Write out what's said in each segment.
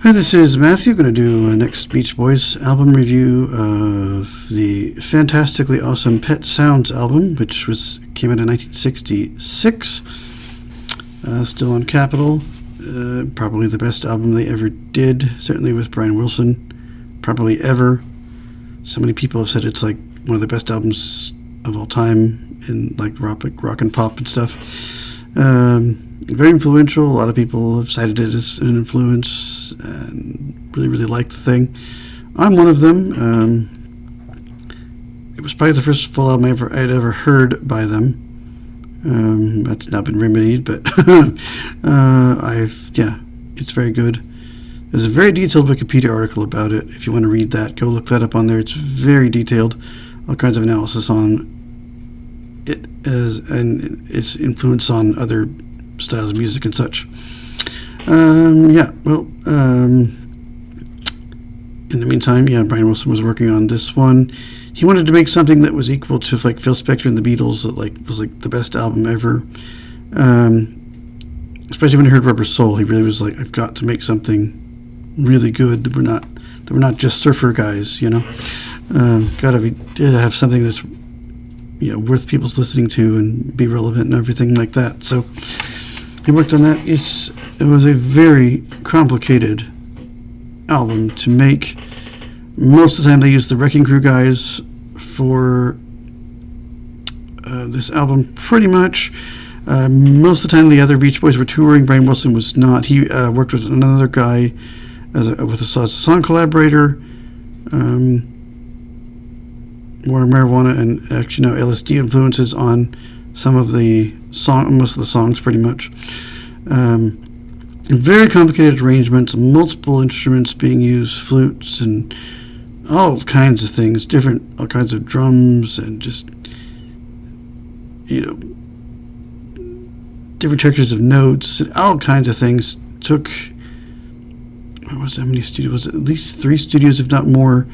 Hi, this is Matthew. Going to do a next Beach Boys album review of the fantastically awesome Pet Sounds album, which came out in 1966. Still on Capitol. Probably the best album they ever did. Certainly with Brian Wilson. Probably ever. So many people have said it's like one of the best albums of all time in like rock and pop and stuff. Very influential. A lot of people have cited it as an influence and really, really like the thing. I'm one of them. It was probably the first full album I'd ever heard by them. That's now been remedied, but it's very good. There's a very detailed Wikipedia article about it. If you want to read that, go look that up on there. It's very detailed. All kinds of analysis on it and its influence on other styles of music and such. In the meantime, Brian Wilson was working on this one. He wanted to make something that was equal to like Phil Spector and the Beatles, that like was like the best album ever. Especially when he heard Rubber Soul, he really was like, I've got to make something really good. That we're not just surfer guys, Gotta have something that's worth people's listening to and be relevant and everything like that. So he worked on that. It was a very complicated album to make. Most of the time they used the Wrecking Crew guys for this album pretty much. Most of the time the other Beach Boys were touring. Brian Wilson was not. He worked with another guy as a song collaborator. More marijuana and actually LSD influences on some of most of the songs pretty much. Very complicated arrangements, multiple instruments being used, flutes and all kinds of things, all kinds of drums and just different textures of notes, all kinds of things. Took how many studios? At least 3 studios, if not more.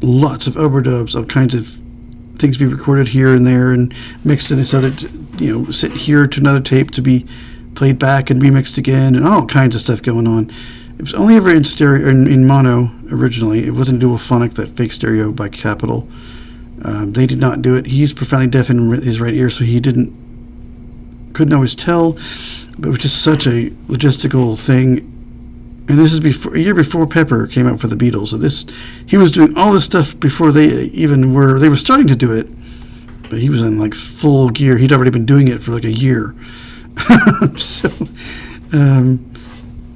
Lots of overdubs, all kinds of things be recorded here and there and mixed to this other, sit here to another tape to be played back and remixed again, and all kinds of stuff going on. It was only ever in stereo, in mono originally. It wasn't duophonic, that fake stereo by Capitol. They did not do it. He's profoundly deaf in his right ear, so he couldn't always tell, but it was just such a logistical thing. And this is a year before Pepper came out for the Beatles. So he was doing all this stuff before they were starting to do it, but he was in like full gear. He'd already been doing it for like a year. So,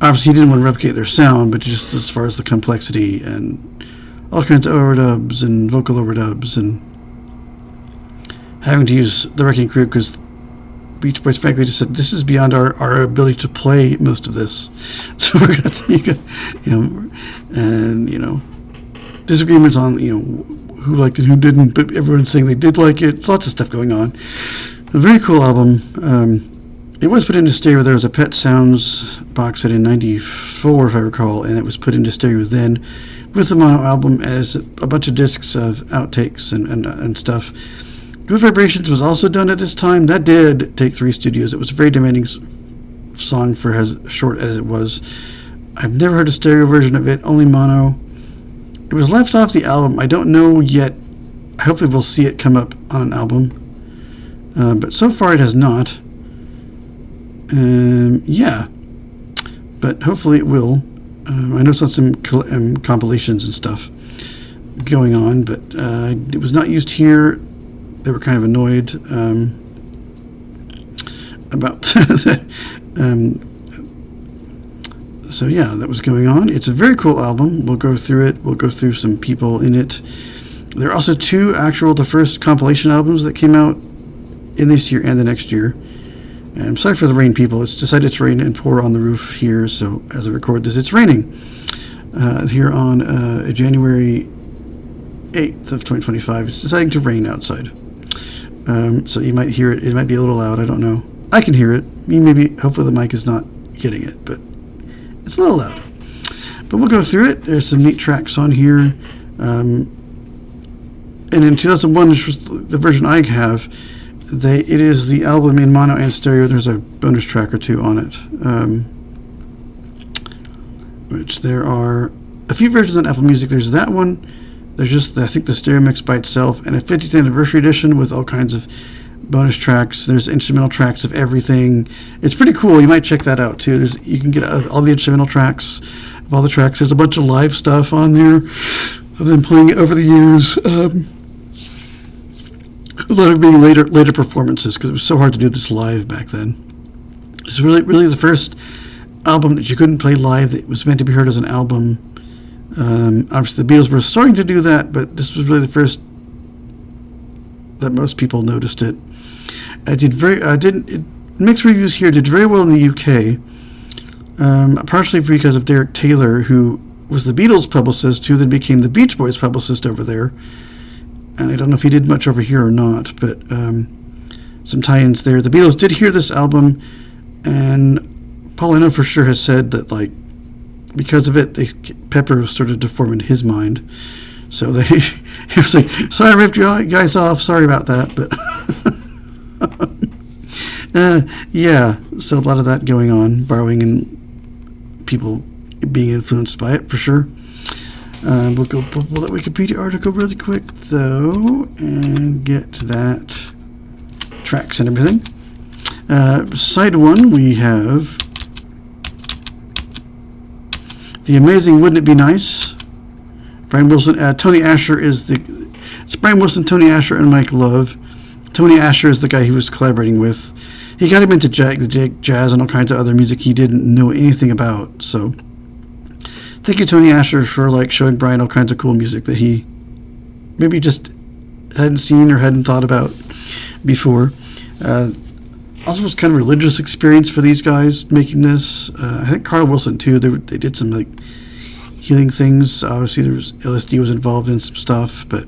obviously he didn't want to replicate their sound, but just as far as the complexity and all kinds of overdubs and vocal overdubs and having to use the Wrecking Crew because Beach Boys frankly just said, this is beyond our ability to play most of this, so we're gonna take it, disagreements on who liked it, who didn't, but everyone's saying they did like it. Lots of stuff going on. A very cool album. It was put into stereo. There was a Pet Sounds box set in '94, if I recall, and it was put into stereo then with the mono album as a bunch of discs of outtakes and stuff. Good Vibrations was also done at this time. That did take 3 studios. It was a very demanding song for as short as it was. I've never heard a stereo version of it, only mono. It was left off the album. I don't know yet. Hopefully we'll see it come up on an album. But so far it has not. But hopefully it will. I know it's on some compilations and stuff going on, but it was not used here. They were kind of annoyed about that. That was going on. It's a very cool album. We'll go through it. We'll go through some people in it. There are also the first compilation albums that came out in this year and the next year. And I'm sorry for the rain, people. It's decided to rain and pour on the roof here, so as I record this, it's raining here on January 8th of 2025. It's deciding to rain outside. So you might hear it. It might be a little loud. I don't know. I can hear it. Hopefully the mic is not hitting it, but it's a little loud. But we'll go through it. There's some neat tracks on here. And in 2001, which was the version I have, it is the album in mono and stereo. There's a bonus track or 2 on it. which there are a few versions on Apple Music. There's that one. There's just, I think, the stereo mix by itself, and a 50th anniversary edition with all kinds of bonus tracks. There's instrumental tracks of everything. It's pretty cool. You might check that out too. You can get all the instrumental tracks of all the tracks. There's a bunch of live stuff on there of them playing it over the years. A lot of being later performances, because it was so hard to do this live back then. It's really the first album that you couldn't play live that was meant to be heard as an album. Obviously the Beatles were starting to do that, but this was really the first that most people noticed it. Mixed reviews here, did very well in the UK, partially because of Derek Taylor, who was the Beatles publicist, who then became the Beach Boys publicist over there. And I don't know if he did much over here or not, but some tie-ins there. The Beatles did hear this album, and Paul, I know for sure, has said that, like, because of it, Pepper started to form in his mind. So he was like, sorry I ripped you guys off, sorry about that. But yeah, so a lot of that going on, borrowing and people being influenced by it, for sure. We'll go pull that Wikipedia article really quick, though, and get to that tracks and everything. Side 1, we have The Amazing Wouldn't It Be Nice? Brian Wilson, Tony Asher it's Brian Wilson, Tony Asher, and Mike Love. Tony Asher is the guy he was collaborating with. He got him into jazz and all kinds of other music he didn't know anything about. So thank you, Tony Asher, for showing Brian all kinds of cool music that he maybe just hadn't seen or hadn't thought about before. Also was kind of a religious experience for these guys making this. I think Carl Wilson too. They did some healing things. Obviously, there was LSD was involved in some stuff, but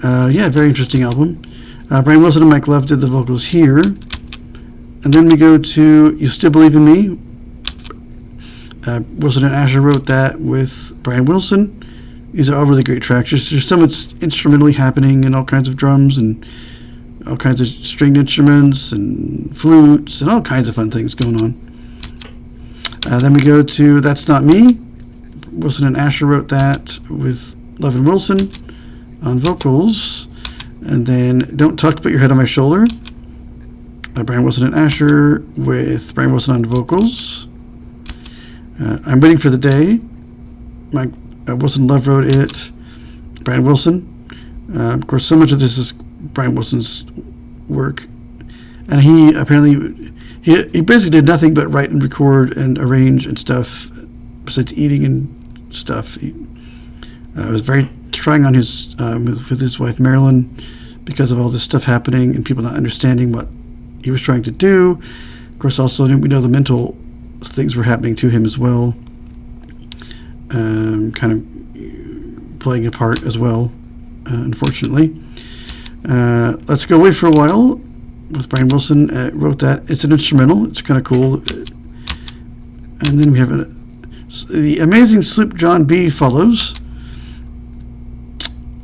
yeah, very interesting album. Brian Wilson and Mike Love did the vocals here, and then we go to "You Still Believe in Me." Wilson and Asher wrote that with Brian Wilson. These are all really great tracks. There's so much instrumentally happening and all kinds of drums and all kinds of stringed instruments and flutes and all kinds of fun things going on. Then we go to "That's Not Me." Wilson and Asher wrote that with Love and Wilson on vocals. And then "Don't Talk About Your Head on My Shoulder." Brian Wilson and Asher with Brian Wilson on vocals. "I'm Waiting for the Day." Mike Wilson Love wrote it. Brian Wilson. Of course, so much of this is Brian Wilson's work, and he apparently he basically did nothing but write and record and arrange and stuff besides eating and stuff. He was very trying on his with his wife Marilyn because of all this stuff happening and people not understanding what he was trying to do. Of course, also we know the mental things were happening to him as well, kind of playing a part as well, unfortunately. Let's Go Away for a While with Brian Wilson wrote that. It's an instrumental. It's kind of cool. And then we have The Amazing Sloop John B. follows.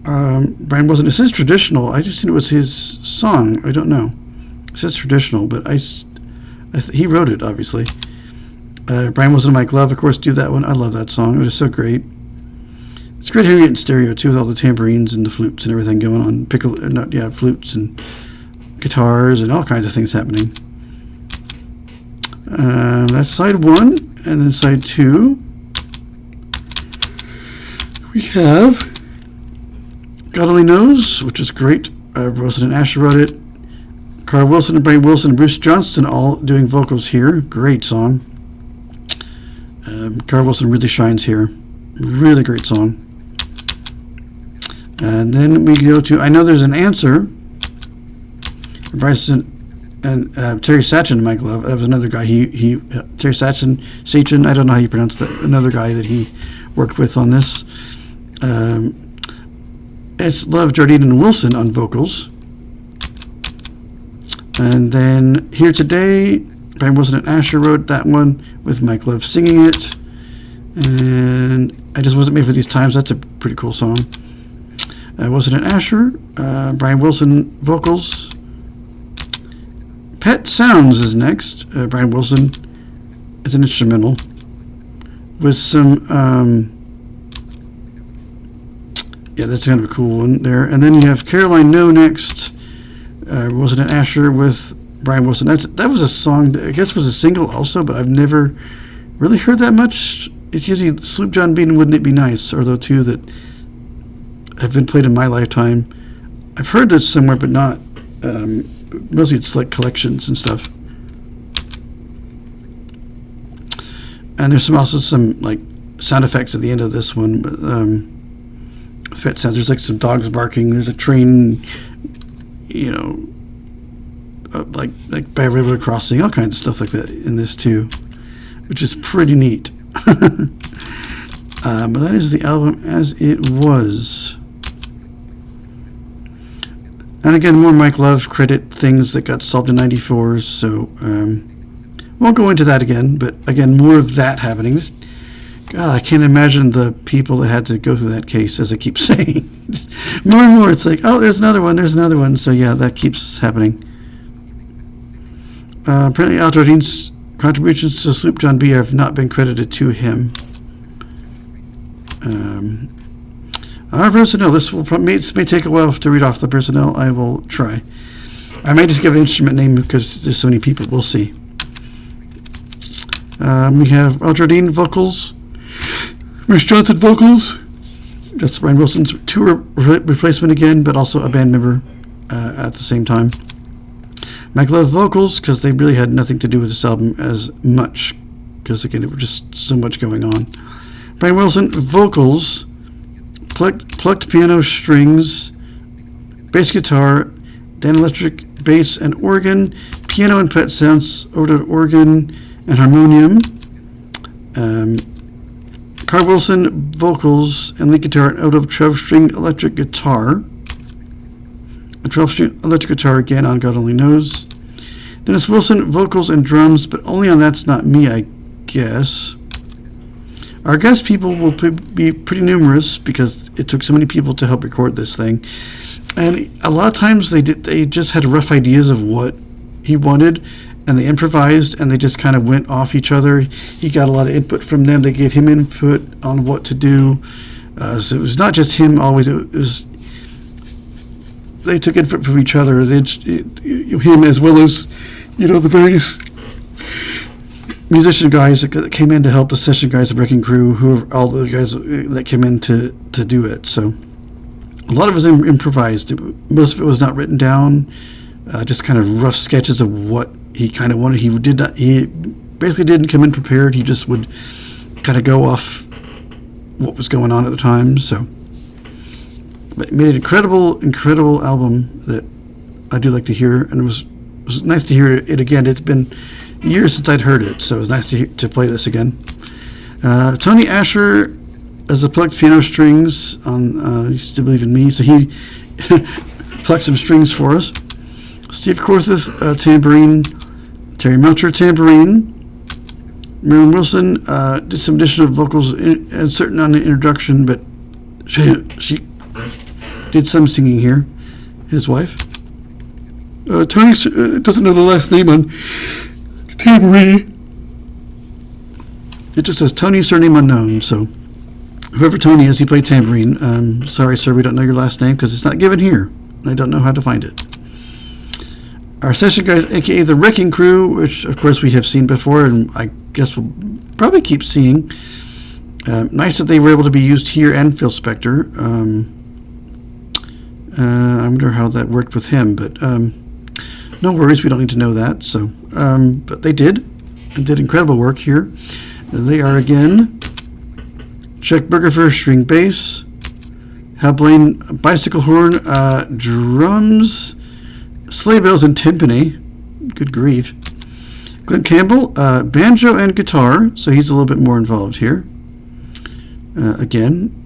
Brian Wilson, it says traditional. I just think it was his song. I don't know. It says traditional, but he wrote it, obviously. Brian Wilson and Mike Love, of course, do that one. I love that song. It is so great. It's great hearing it in stereo, too, with all the tambourines and the flutes and everything going on. Flutes and guitars and all kinds of things happening. That's side 1. And then side 2, we have God Only Knows, which is great. Wilson and Asher wrote it. Carl Wilson and Brian Wilson and Bruce Johnston all doing vocals here. Great song. Carl Wilson really shines here. Really great song. And then we go to I Know There's an Answer. Bryson and Terry Sachin and Mike Love. That was another guy. Terry Sachin, I don't know how you pronounce that. Another guy that he worked with on this. It's Love, Jardine, and Wilson on vocals. And then Here Today, Brian Wilson and Asher wrote that one with Mike Love singing it. And I Just Wasn't Made for These Times. That's a pretty cool song. Wilson and Asher, Brian Wilson vocals. Pet Sounds is next. Brian Wilson is an instrumental. with some, yeah, that's kind of a cool one there. And then you have Caroline No next. Wilson and Asher with Brian Wilson. That was a song that I guess was a single also, but I've never really heard that much. It's usually Sloop John B and Wouldn't It Be Nice are the two that have been played in my lifetime. I've heard this somewhere, but not. Mostly it's like collections and stuff. And there's also some like sound effects at the end of this one. But, pet sounds. There's like some dogs barking. There's a train, you know, like by a river crossing. All kinds of stuff like that in this too, which is pretty neat. But that is the album as it was. And again, more Mike Love credit things that got solved in '94. So won't go into that again. But again, more of that happening. God, I can't imagine the people that had to go through that case, as I keep saying. Just more and more, it's like, oh, there's another one. So yeah, that keeps happening. Apparently, Al Jardine's contributions to Sloop John B have not been credited to him. Our personnel, this may take a while to read off the personnel. I will try. I might just give an instrument name because there's so many people. We'll see. We have Al Jardine vocals, Rich Johnson vocals. That's Brian Wilson's tour replacement again, but also a band member at the same time. Mike Love vocals, because they really had nothing to do with this album as much, because again, it was just so much going on. Brian Wilson vocals, plucked piano strings, bass guitar, then electric bass and organ, piano and pet sounds over to organ and harmonium. Carl Wilson vocals and lead guitar out of 12-string electric guitar. A 12-string electric guitar again on God Only Knows. Dennis Wilson vocals and drums, but only on That's Not Me, I guess. Our guest people will be pretty numerous because it took so many people to help record this thing. And a lot of times they just had rough ideas of what he wanted, and they improvised, and they just kind of went off each other. He got a lot of input from them. They gave him input on what to do. So it was not just him always. It was they took input from each other. Him as well as, you know, the various musician guys that came in to help the session guys, the Wrecking Crew, who are all the guys that came in to do it. So a lot of it was improvised. Most of it was not written down. Just kind of rough sketches of what he kind of wanted. He basically didn't come in prepared. He just would kind of go off what was going on at the time. So, but it made an incredible album that I do like to hear, and it was nice to hear it again. It's been years since I'd heard it, so it was nice to play this again. Tony Asher as the plucked piano strings on You Still Believe in Me, so he plucked some strings for us. Steve Korthus, tambourine. Terry Melcher, tambourine. Marilyn Wilson did some additional vocals and certain on the introduction, but she did some singing here. His wife. Tony doesn't know the last name on tambourine. It just says Tony, surname unknown. So whoever Tony is, he played tambourine. Sorry, sir, we don't know your last name because it's not given here. I don't know how to find it. Our session guys, aka the Wrecking Crew, which of course we have seen before, and I guess we'll probably keep seeing. Nice that they were able to be used here and Phil Spector. I wonder how that worked with him, but no worries, we don't need to know that. So, but they did incredible work here. They are again Chuck Bergerfer, string bass, Hal Blaine, bicycle horn, drums, sleigh bells and timpani. Good grief. Glenn Campbell, banjo and guitar, so he's a little bit more involved here. Again,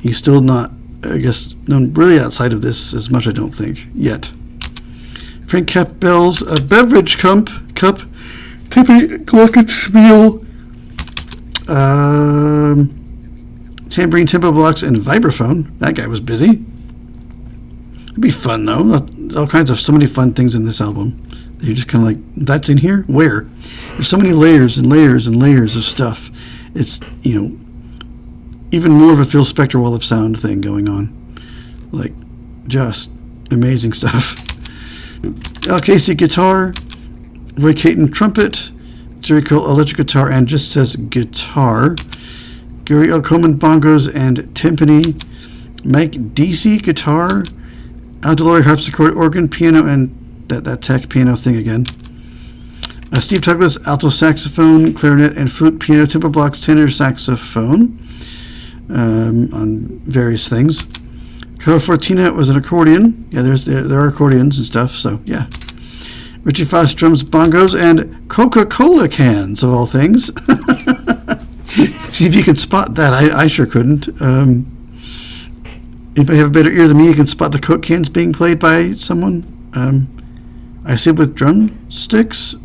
he's still not, I guess, known really outside of this as much, I don't think, yet. Frank Capbell's beverage cup, tippy glockenspiel, tambourine, tempo blocks, and vibraphone. That guy was busy. It'd be fun, though. So many fun things in this album. They're just kind of like, that's in here? Where? There's so many layers and layers and layers of stuff. It's, even more of a Phil Spector wall of sound thing going on. Like, just amazing stuff. Al Casey guitar, Roy Caton trumpet, Jerry Cole electric guitar and just says guitar, Gary L. Coleman bongos and timpani, Mike Deasy guitar, Al DeLore harpsichord, organ, piano, and that tech piano thing again. Steve Douglas alto saxophone, clarinet, and flute, piano, timbre blocks, tenor saxophone on various things. Carlo Fortina was an accordion. Yeah, there are accordions and stuff. So yeah. Richie Foss drums, bongos, and Coca-Cola cans of all things. See if you can spot that. I sure couldn't. Anybody have a better ear than me? You can spot the Coke cans being played by someone. I assume with drumsticks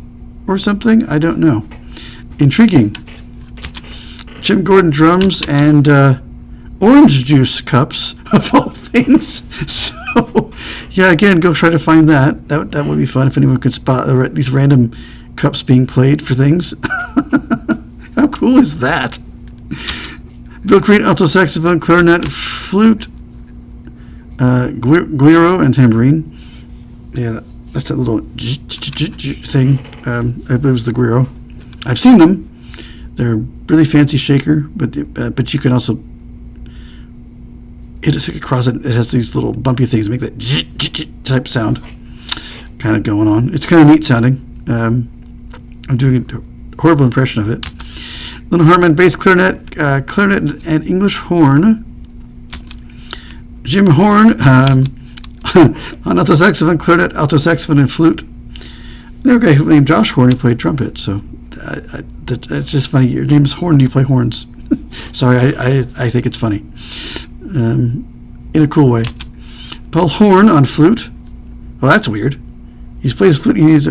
or something. I don't know. Intriguing. Jim Gordon drums and orange juice cups of all things. So, yeah, again, go try to find that. That would be fun if anyone could spot these random cups being played for things. How cool is that? Bill Green, alto saxophone, clarinet, flute, guiro, and tambourine. Yeah, that's that little thing. I believe it was the guiro. I've seen them. They're really fancy shaker, but you can also hit a stick across it. It has these little bumpy things that make that type sound kind of going on. It's kind of neat sounding. I'm doing a horrible impression of it. Lynn Hartman, bass, clarinet, and English horn. Jim Horn on alto saxophone, clarinet, alto saxophone, and flute. Another guy named Josh Horn who played trumpet. So that's just funny. Your name is Horn and you play horns. Sorry, I think it's funny. In a cool way. Paul Horn on flute. Well, that's weird. He plays flute. Is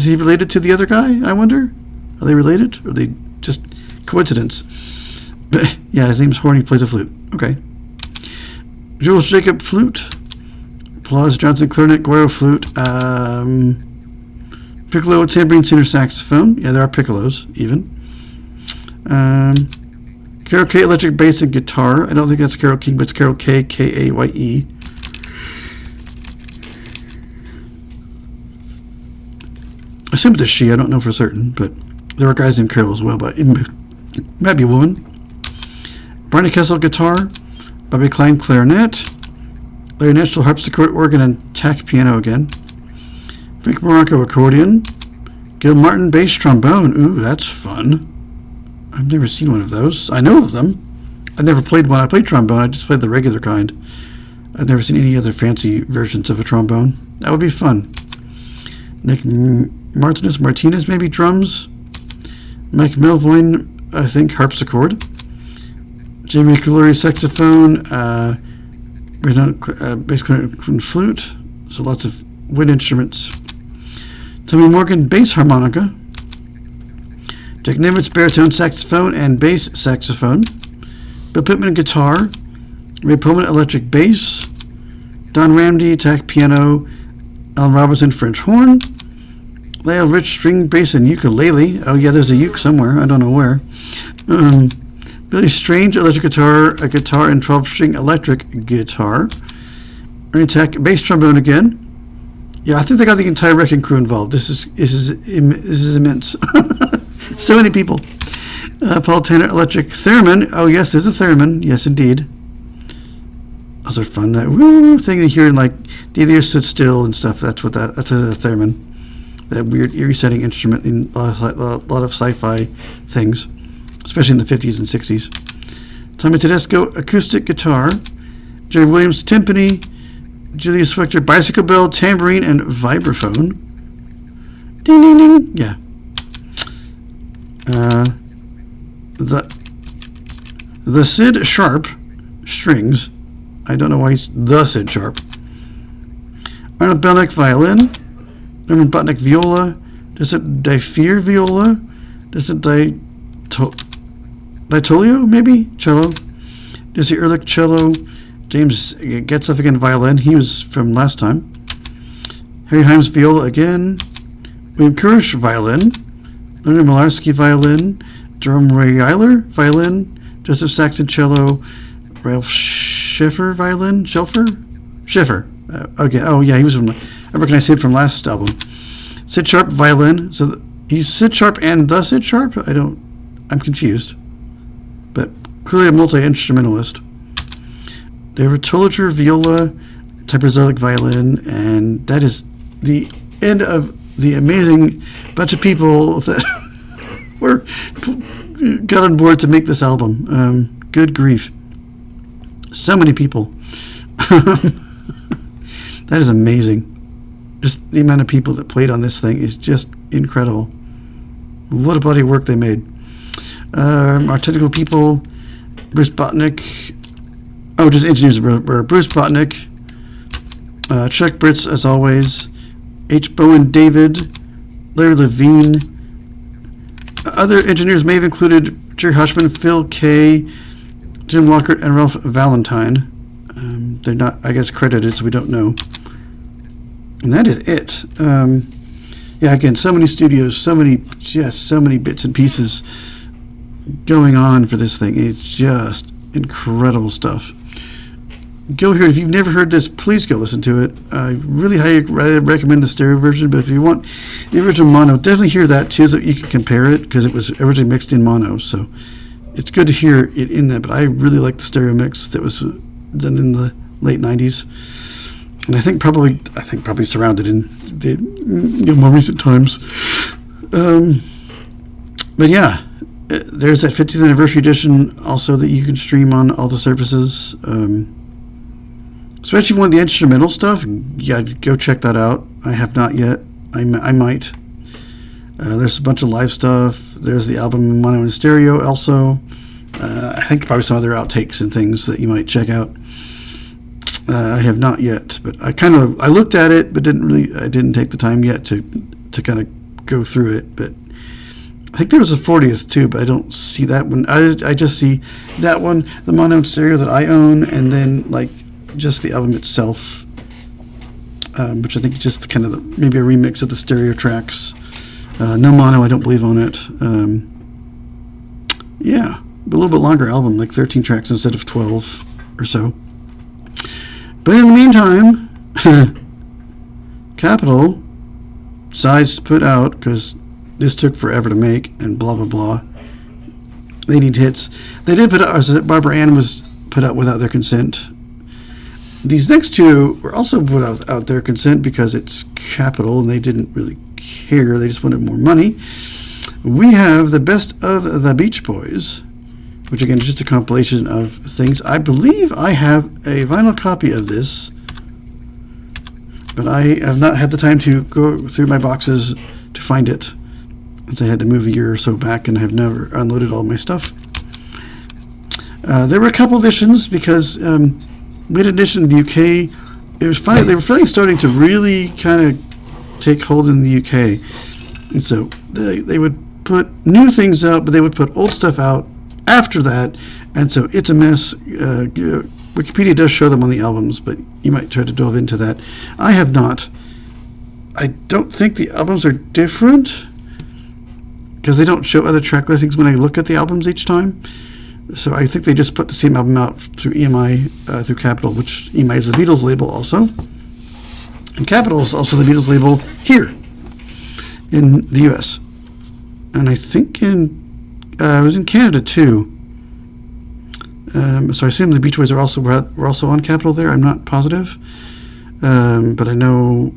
he related to the other guy, I wonder? Are they related? Or are they just coincidence? But, yeah, his name's Horn. He plays a flute. Okay. Jules Jacob flute. Applause Johnson clarinet, guiro flute. Piccolo, tambourine, tenor saxophone. Yeah, there are piccolos even. Carol K electric bass and guitar. I don't think that's Carol King, but it's Carol K, K-A-Y-E. I assume it's a she. I don't know for certain, but there are guys named Carol as well, but it might be a woman. Barney Kessel guitar. Bobby Klein clarinet. Larry National harpsichord, organ, and tack piano again. Frank Morocco accordion. Gil Martin bass trombone. Ooh, that's fun. I've never seen one of those. I know of them. I've never played one. I played trombone. I just played the regular kind. I've never seen any other fancy versions of a trombone. That would be fun. Nick Martinez, maybe drums. Mike Melvoin, I think, harpsichord. Jamie Calori saxophone. Bass clarinet and flute. So lots of wind instruments. Tommy Morgan bass harmonica. Jack Nimitz baritone saxophone and bass saxophone. Bill Pittman guitar. Ray Pullman electric bass. Don Ramsey tack piano. Alan Robertson French horn. Lyle Rich string bass and ukulele. Oh yeah, there's a uke somewhere. I don't know where. Billy Strange electric guitar, a guitar and 12-string electric guitar. Ernie Tack bass trombone again. Yeah, I think they got the entire wrecking crew involved. This is immense. So many people. Paul Tanner electric theremin. Oh yes, there's a theremin. Yes, indeed. Those are fun. That woo thing you hear in like The Ear Stood Still and stuff. That's a theremin. That weird eerie setting instrument in a lot of sci-fi things, especially in the 50s and 60s. Tommy Tedesco acoustic guitar. Jerry Williams timpani. Julius Spector bicycle bell, tambourine, and vibraphone. Ding ding ding. Yeah. The Sid Sharp strings. I don't know why he's the Sid Sharp. Arnold Belnick violin. Norman Butnick viola. Does it Difear viola? Does it Ditolio maybe? Cello. Jesse Ehrlich cello. James Getzoff again violin. He was from last time. Harry Himes viola again, William Kirsch violin, Leonard Malarski violin, Jerome Reiler violin, Joseph Saxon cello, Ralph Schiffer violin, Schiffer. Okay. Oh yeah, he was from. I recognize him from last album. Sid Sharp violin. So he's Sid Sharp and the Sid Sharp. I'm confused. But clearly a multi-instrumentalist. David Tolliger viola, Typerzelic violin, and that is the end of the amazing bunch of people that got on board to make this album. Good grief. So many people. That is amazing. Just the amount of people that played on this thing is just incredible. What a body of work they made. Our technical people, Bruce Botnick. Oh, just engineers were Bruce Botnick, Chuck Britz, as always, H. Bowen David, Larry Levine. Other engineers may have included Jerry Hoshman, Phil Kay, Jim Lockhart, and Ralph Valentine. They're not, I guess, credited, so we don't know. And that is it. Yeah, again, so many studios, so many bits and pieces going on for this thing. It's just incredible stuff. Go here. If you've never heard this, please go listen to it. I really highly recommend the stereo version, but if you want the original mono, definitely hear that too, so that you can compare it, because it was originally mixed in mono. So it's good to hear it in that, but I really like the stereo mix that was done in the late 90s. And I think probably surrounded in the more recent times. But yeah, there's that 50th anniversary edition also that you can stream on all the services. Especially if you want the instrumental stuff, yeah, go check that out. I have not yet. I might. There's a bunch of live stuff. There's the album mono and stereo also. I think probably some other outtakes and things that you might check out. I have not yet, but I looked at it, but I didn't take the time yet to kind of go through it. But I think there was a 40th too, but I don't see that one. I just see that one, the mono and stereo that I own, and then like just the album itself, which I think is just kind of maybe a remix of the stereo tracks. No mono, I don't believe on it. Yeah, but a little bit longer album, like 13 tracks instead of 12 or so. But in the meantime, Capitol decides to put out, because this took forever to make and blah blah blah, they need hits. They did put out, as Barbara Ann was put out without their consent. These next two were also put out without their consent because it's Capitol and they didn't really care. They just wanted more money. We have the Best of the Beach Boys, which again is just a compilation of things. I believe I have a vinyl copy of this, but I have not had the time to go through my boxes to find it, since I had to move a year or so back and have never unloaded all my stuff. There were a couple editions because mid-edition in the UK, they were finally starting to really kind of take hold in the UK, and so they would put new things out, but they would put old stuff out after that, and so it's a mess. Wikipedia does show them on the albums, but you might try to delve into that. I have not. I don't think the albums are different, because they don't show other track listings when I look at the albums each time. So I think they just put the same album out through EMI, through Capitol, which EMI is the Beatles label also. And Capitol is also the Beatles label here in the US. And I think it was in Canada too. So I assume the Beach Boys were also on Capitol there. I'm not positive. But I know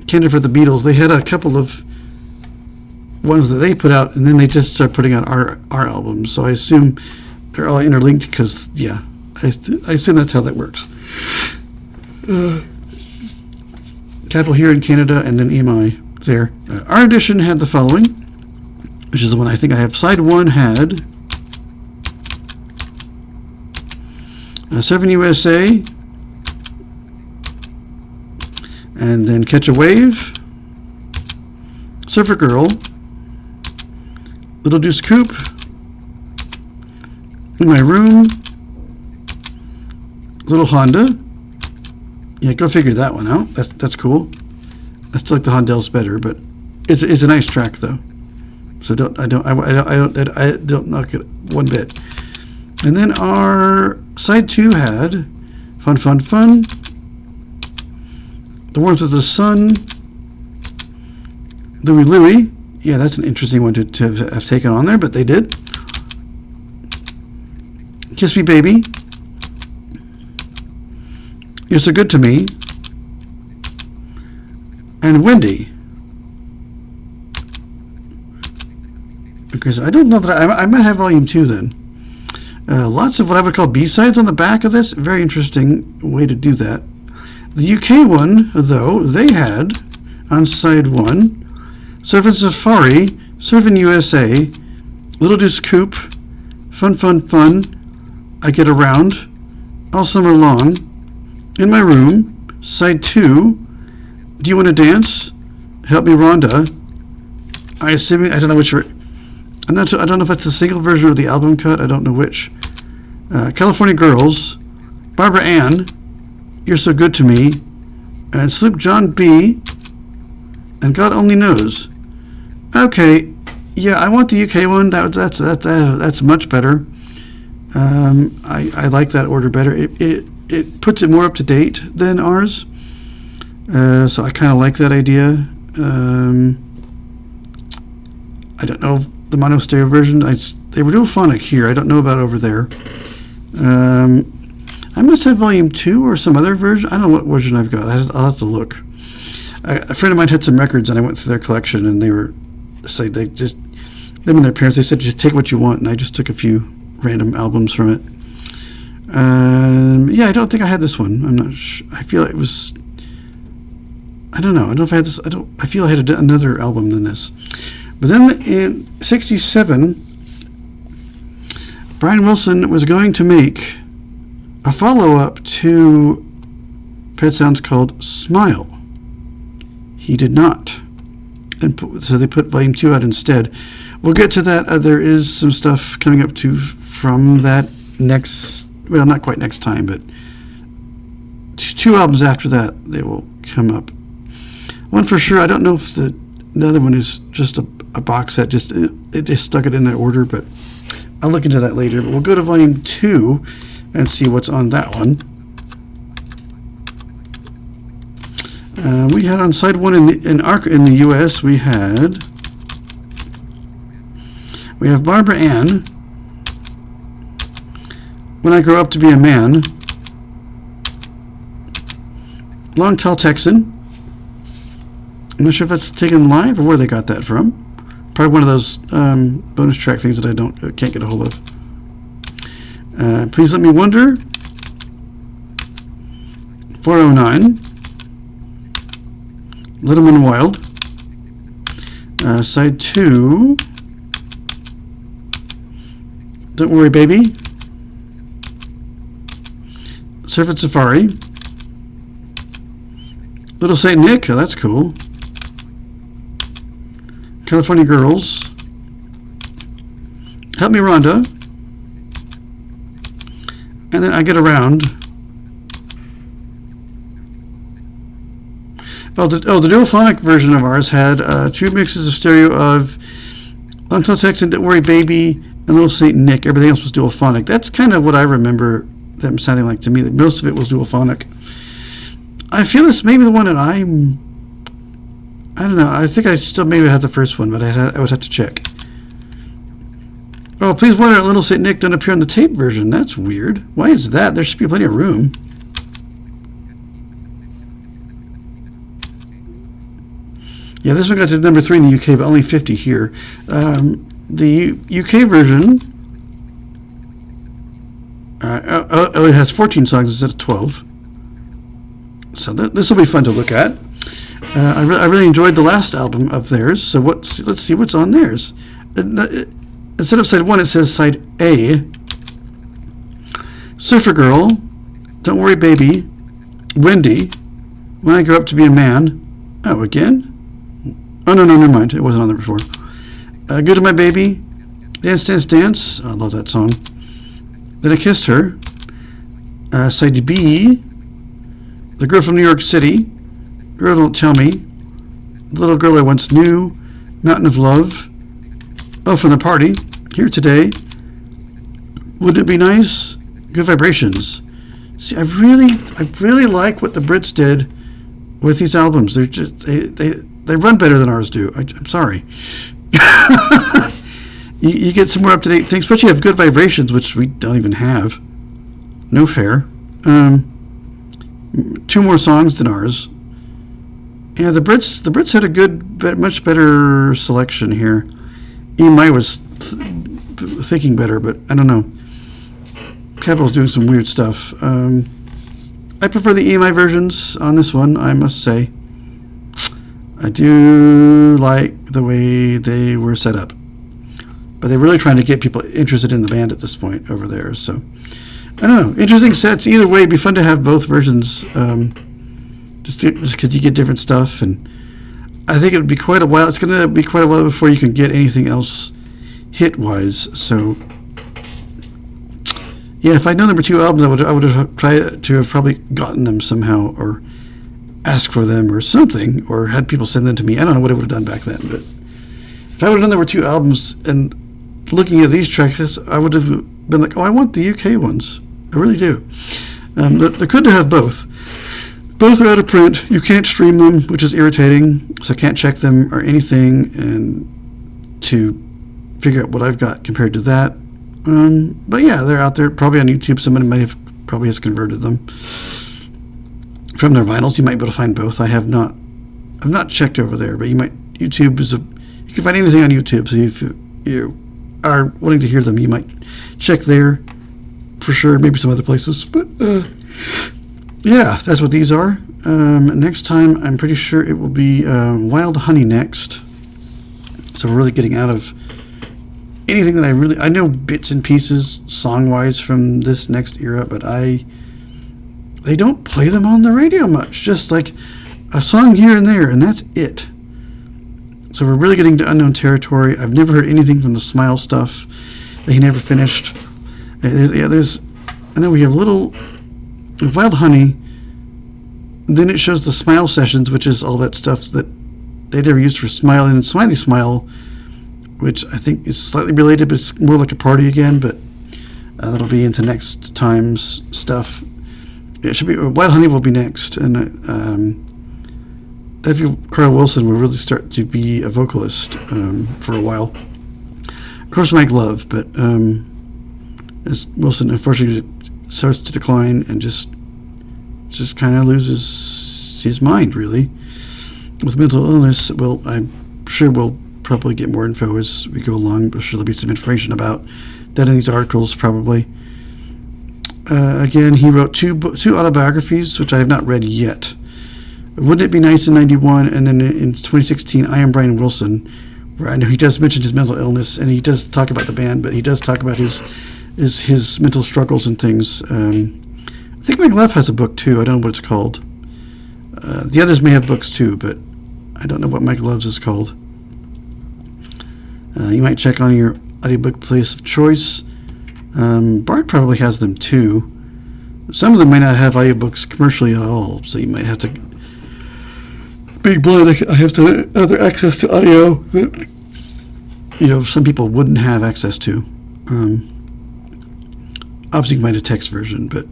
Canada for the Beatles, they had a couple of ones that they put out, and then they just start putting out our albums. So I assume they're all interlinked, because yeah, I assume that's how that works. Capitol here in Canada, and then EMI there. Our edition had the following, which is the one I think I have. Side 1 had 7 USA, and then Catch a Wave, Surfer Girl, Little Deuce Coupe, In My Room, Little Honda, Yeah, go figure that one out. That's cool. I still like the Hondells better, but it's a nice track though. So I don't knock it one bit. And then our side 2 had Fun Fun Fun, The Warmth of the Sun, Louie Louie. Yeah, that's an interesting one to have taken on there, but they did. Kiss Me Baby, You're So Good to Me, and Wendy. Because I don't know that I might have volume 2 then. Lots of what I would call B-sides on the back of this. Very interesting way to do that. The UK one, though, they had on side 1 Surfin' Safari, Surfin' USA, Little Deuce Coupe, Fun Fun Fun, I Get Around, All Summer Long, In My Room, side 2, Do You Want to Dance, Help Me Rhonda. I don't know which. I don't know if that's the single version or the album cut. I don't know which. California Girls, Barbara Ann, You're So Good to Me, and Sloop John B, and God Only Knows. Okay, yeah, I want the UK one. That's much better. I like that order better. It puts it more up to date than ours. So I kind of like that idea. I don't know the mono stereo version. They were duophonic here. I don't know about over there. I must have volume 2 or some other version. I don't know what version I've got. I'll have to look. A friend of mine had some records, and I went through their collection, and them and their parents, they said, just take what you want, and I just took a few random albums from it. Yeah, I don't think I had this one. I'm not sure. I feel it was. I don't know. I don't know if I had this. I feel I had another album than this. But then in '67, Brian Wilson was going to make a follow-up to Pet Sounds called Smile. He did not. And so they put volume 2 out instead. We'll get to that. There is some stuff coming up from that next, well, not quite next time, but 2 albums after that, they will come up. One for sure, I don't know if the other one is just a box set, it just stuck it in that order, but I'll look into that later. But we'll go to volume 2 and see what's on that one. We had on side 1 in the US, we have Barbara Ann, When I Grow Up to Be a Man, Long Tall Texan. I'm not sure if that's taken live or where they got that from. Probably one of those bonus track things that I can't get a hold of. Please Let Me Wonder, 409, Little Man Wild, side 2, Don't Worry Baby, Surfin' Safari, Little Saint Nick, oh, that's cool, California Girls, Help Me Rhonda, and then I Get Around. The duophonic version of ours had 2 mixes of stereo of Long Tall Texan, Don't Worry Baby, and Little Saint Nick. Everything else was duophonic. That's kind of what I remember them sounding like to me. That most of it was duophonic. I feel this may be the one that I don't know. I think I still maybe had the first one, but I would have to check. Oh, Please Wonder, Little Saint Nick don't appear on the tape version. That's weird. Why is that? There should be plenty of room. Yeah, this one got to number 3 in the UK, but only 50 here. The UK version, it has 14 songs instead of 12. So this will be fun to look at. I really enjoyed the last album of theirs. So let's see what's on theirs. Instead of side 1, it says side A. Surfer Girl, Don't Worry Baby, Wendy, When I Grow Up to Be a Man. Oh, again? Oh, no, never mind. It wasn't on there before. Good to My Baby, Dance, Dance, Dance. I love that song. Then I Kissed Her. Side B, The Girl from New York City, Girl Don't Tell Me, The Little Girl I Once Knew, Mountain of Love, Oh From the Party, Here Today, Wouldn't It Be Nice, Good Vibrations. See, I really like what the Brits did with these albums. They're just they run better than ours do. I'm sorry. you get some more up to date things, but you have Good Vibrations, which we don't even have. No fair. 2 more songs than ours. Yeah, the Brits had a much better selection here. EMI was thinking better, but I don't know. Capitol's doing some weird stuff. I prefer the EMI versions on this one, I must say. I do like the way they were set up. But they're really trying to get people interested in the band at this point over there. So, I don't know. Interesting sets. Either way, it'd be fun to have both versions. Just because you get different stuff. And I think it would be quite a while. It's going to be quite a while before you can get anything else hit-wise. So, yeah, if I'd known there were 2 albums, I would have tried to have probably gotten them somehow, or asked for them, or something, or had people send them to me. I don't know what I would have done back then, but if I would have known there were 2 albums, and looking at these tracks, I would have been like, oh, I want the UK ones. I really do. They're good to have both. Both are out of print. You can't stream them, which is irritating, so I can't check them or anything, and to figure out what I've got compared to that. But yeah, they're out there, probably on YouTube. Somebody probably has converted them from their vinyls. You might be able to find both. I've not checked over there, but you can find anything on YouTube. So if you are wanting to hear them, you might check there for sure. Maybe some other places, but yeah, that's what these are. Next time, I'm pretty sure it will be Wild Honey next. So we're really getting out of anything that I know bits and pieces song-wise from this next era, but they don't play them on the radio much. Just like a song here and there, and that's it. So we're really getting to unknown territory. I've never heard anything from the Smile stuff that he never finished. I know we have Wild Honey. Then it shows the Smile sessions, which is all that stuff that they never used for Smile, and Smiley Smile, which I think is slightly related, but it's more like a party again, but that'll be into next time's stuff. It should be Wild Honey will be next, and Carl Wilson will really start to be a vocalist for a while. Of course, Mike Love, but as Wilson unfortunately starts to decline and just kind of loses his mind, really, with mental illness. Well, I'm sure we'll probably get more info as we go along. I'm sure there'll be some information about that in these articles, probably. Again, he wrote two autobiographies, which I have not read yet. Wouldn't It Be Nice in 91, and then in 2016, I Am Brian Wilson, where I know he does mention his mental illness, and he does talk about the band, but he does talk about his mental struggles and things. I think Mike Love has a book too. I don't know what it's called. The others may have books too, but I don't know what Mike Love's is called. You might check on your audiobook place of choice. Bart probably has them too. Some of them may not have audiobooks commercially at all, so you might have to. Big Blood, I have other access to audio that some people wouldn't have access to. Obviously, you might have a text version, but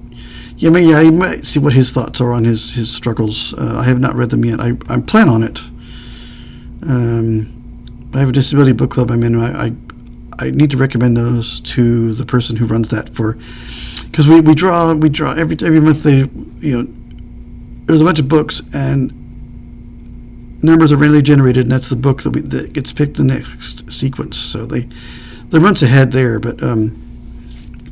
you might see what his thoughts are on his struggles. I have not read them yet. I plan on it. I have a disability book club I'm in. I need to recommend those to the person who runs that because we draw every month. There's a bunch of books and numbers are randomly generated, and that's the book that gets picked the next sequence. So they're months ahead there, but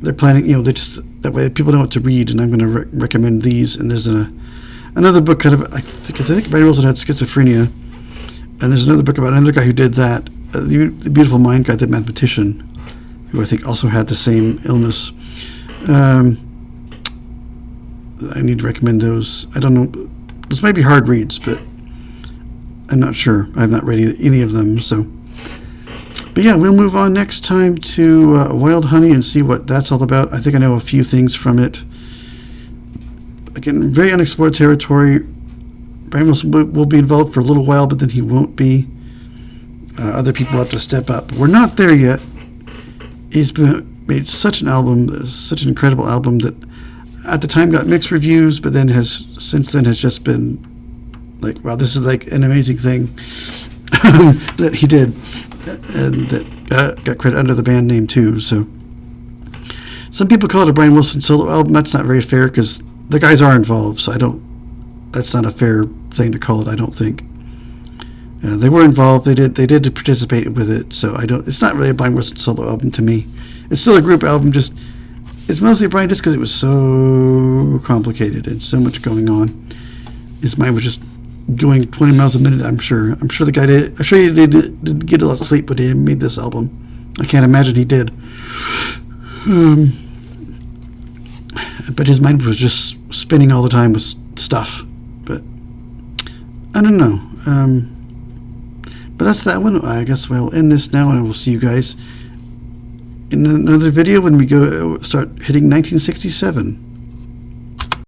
they're planning. They just that way people know what to read, and I'm going to recommend these. And there's another book I think Brian Wilson had schizophrenia, and there's another book about another guy who did that. The Beautiful Mind guy, the mathematician, who I think also had the same illness. I need to recommend those. I don't know. This might be hard reads, but I'm not sure. I've not read any of them. But yeah, we'll move on next time to Wild Honey and see what that's all about. I think I know a few things from it. again, very unexplored territory. Brian Wilson will be involved for a little while, but then he won't be. Other people have to step up. We're not there yet. He's made such an album, such an incredible album that at the time got mixed reviews, but then since then has just been like, wow, this is like an amazing thing that he did, and that got credit under the band name too. So some people call it a Brian Wilson solo album. That's not very fair because the guys are involved, so that's not a fair thing to call it, I don't think. They were involved. They did participate with it. So it's not really a Brian Wilson solo album to me. It's still a group album. It's mostly Brian just because it was so complicated and so much going on. His mind was just going 20 miles a minute. I'm sure the guy did. I'm sure he didn't get a lot of sleep when he made this album. I can't imagine he did. But his mind was just spinning all the time with stuff. But I don't know. But that's that one. I guess we'll end this now, and we'll see you guys in another video when we start hitting 1967.